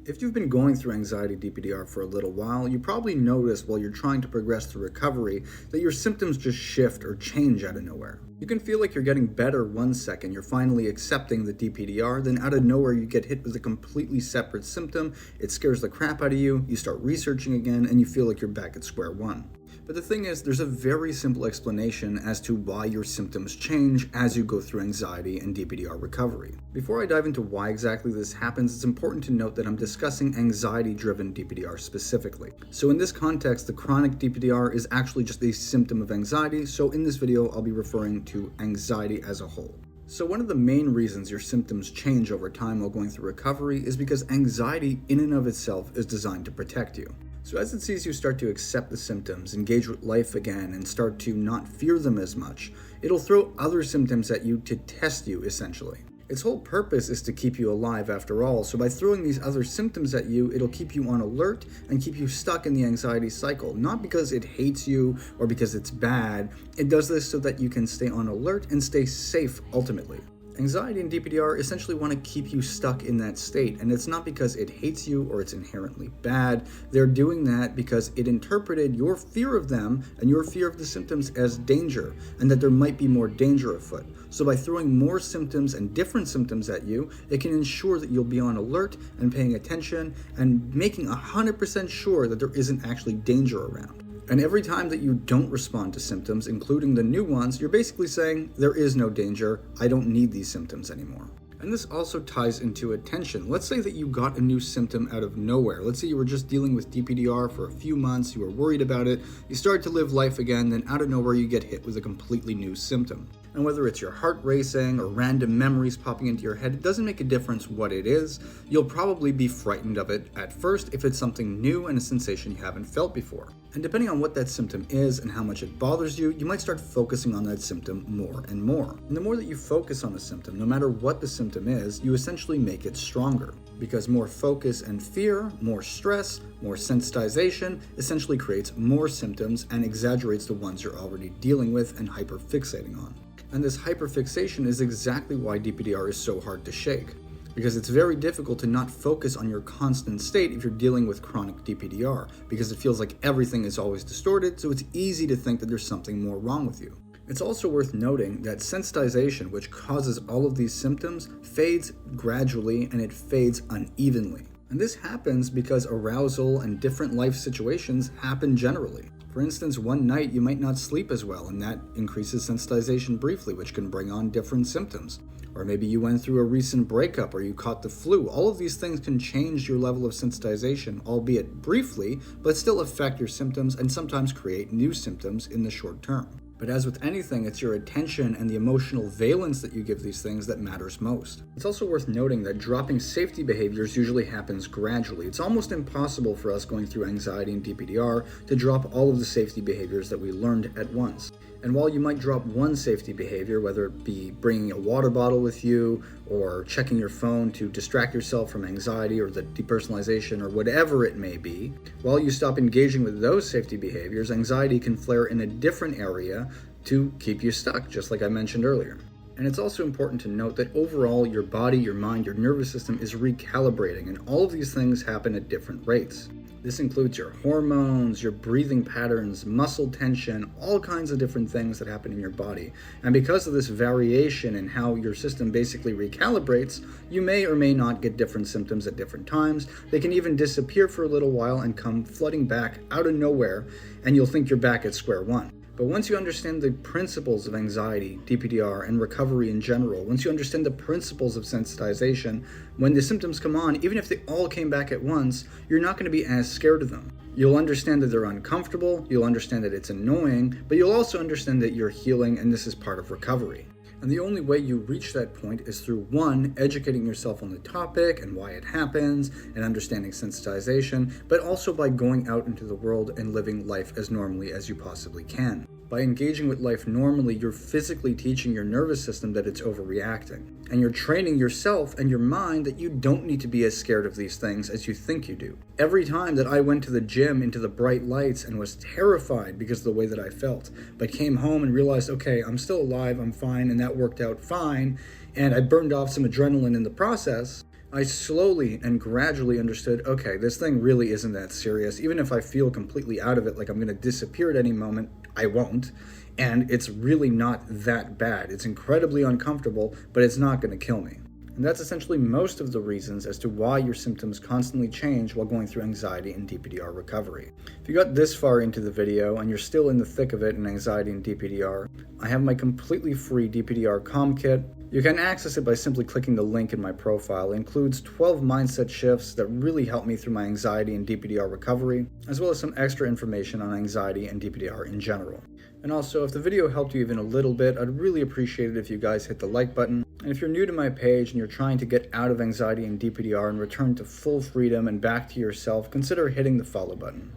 If you've been going through anxiety DPDR for a little while, you probably notice while you're trying to progress through recovery that your symptoms just shift or change out of nowhere. You can feel like you're getting better one second, you're finally accepting the DPDR, then out of nowhere you get hit with a completely separate symptom, it scares the crap out of you, you start researching again, and you feel like you're back at square one. But the thing is, there's a very simple explanation as to why your symptoms change as you go through anxiety and DPDR recovery. Before I dive into why exactly this happens, it's important to note that I'm discussing anxiety-driven DPDR specifically. So in this context, the chronic DPDR is actually just a symptom of anxiety, so in this video I'll be referring to anxiety as a whole. So one of the main reasons your symptoms change over time while going through recovery is because anxiety in and of itself is designed to protect you. So as it sees you start to accept the symptoms, engage with life again, and start to not fear them as much, it'll throw other symptoms at you to test you, essentially. Its whole purpose is to keep you alive after all, so by throwing these other symptoms at you, it'll keep you on alert and keep you stuck in the anxiety cycle. Not because it hates you or because it's bad, it does this so that you can stay on alert and stay safe ultimately. Anxiety and DPDR essentially want to keep you stuck in that state, and it's not because it hates you or it's inherently bad. They're doing that because it interpreted your fear of them and your fear of the symptoms as danger, and that there might be more danger afoot. So by throwing more symptoms and different symptoms at you, it can ensure that you'll be on alert and paying attention and making 100% sure that there isn't actually danger around. And every time that you don't respond to symptoms, including the new ones, you're basically saying, there is no danger, I don't need these symptoms anymore. And this also ties into attention. Let's say that you got a new symptom out of nowhere. Let's say you were just dealing with DPDR for a few months, you were worried about it, you started to live life again, then out of nowhere you get hit with a completely new symptom. And whether it's your heart racing or random memories popping into your head, it doesn't make a difference what it is. You'll probably be frightened of it at first if it's something new and a sensation you haven't felt before. And depending on what that symptom is and how much it bothers you, you might start focusing on that symptom more and more. And the more that you focus on a symptom, no matter what the symptom is, you essentially make it stronger. Because more focus and fear, more stress, more sensitization essentially creates more symptoms and exaggerates the ones you're already dealing with and hyperfixating on. And this hyperfixation is exactly why DPDR is so hard to shake. Because it's very difficult to not focus on your constant state if you're dealing with chronic DPDR, because it feels like everything is always distorted, so it's easy to think that there's something more wrong with you. It's also worth noting that sensitization, which causes all of these symptoms, fades gradually and it fades unevenly. And this happens because arousal and different life situations happen generally. For instance, one night you might not sleep as well, and that increases sensitization briefly, which can bring on different symptoms. Or maybe you went through a recent breakup or you caught the flu. All of these things can change your level of sensitization, albeit briefly, but still affect your symptoms and sometimes create new symptoms in the short term. But as with anything, it's your attention and the emotional valence that you give these things that matters most. It's also worth noting that dropping safety behaviors usually happens gradually. It's almost impossible for us going through anxiety and DPDR to drop all of the safety behaviors that we learned at once. And while you might drop one safety behavior, whether it be bringing a water bottle with you or checking your phone to distract yourself from anxiety or the depersonalization or whatever it may be, while you stop engaging with those safety behaviors, anxiety can flare in a different area to keep you stuck, just like I mentioned earlier. And it's also important to note that overall, your body, your mind, your nervous system is recalibrating, and all of these things happen at different rates. This includes your hormones, your breathing patterns, muscle tension, all kinds of different things that happen in your body. And because of this variation in how your system basically recalibrates, you may or may not get different symptoms at different times. They can even disappear for a little while and come flooding back out of nowhere, and you'll think you're back at square one. But once you understand the principles of anxiety, DPDR, and recovery in general, once you understand the principles of sensitization, when the symptoms come on, even if they all came back at once, you're not going to be as scared of them. You'll understand that they're uncomfortable, you'll understand that it's annoying, but you'll also understand that you're healing and this is part of recovery. And the only way you reach that point is through, one, educating yourself on the topic and why it happens and understanding sensitization, but also by going out into the world and living life as normally as you possibly can. By engaging with life normally, you're physically teaching your nervous system that it's overreacting. And you're training yourself and your mind that you don't need to be as scared of these things as you think you do. Every time that I went to the gym into the bright lights and was terrified because of the way that I felt, but came home and realized, okay, I'm still alive, I'm fine, and that worked out fine, and I burned off some adrenaline in the process, I slowly and gradually understood, okay, this thing really isn't that serious. Even if I feel completely out of it, like I'm going to disappear at any moment, I won't. And it's really not that bad. It's incredibly uncomfortable, but it's not going to kill me. And that's essentially most of the reasons as to why your symptoms constantly change while going through anxiety and DPDR recovery. If you got this far into the video and you're still in the thick of it in anxiety and DPDR, I have my completely free DPDR Calm Kit. You can access it by simply clicking the link in my profile. It includes 12 mindset shifts that really help me through my anxiety and DPDR recovery, as well as some extra information on anxiety and DPDR in general. And also, if the video helped you even a little bit, I'd really appreciate it if you guys hit the like button. And if you're new to my page and you're trying to get out of anxiety and DPDR and return to full freedom and back to yourself, consider hitting the follow button.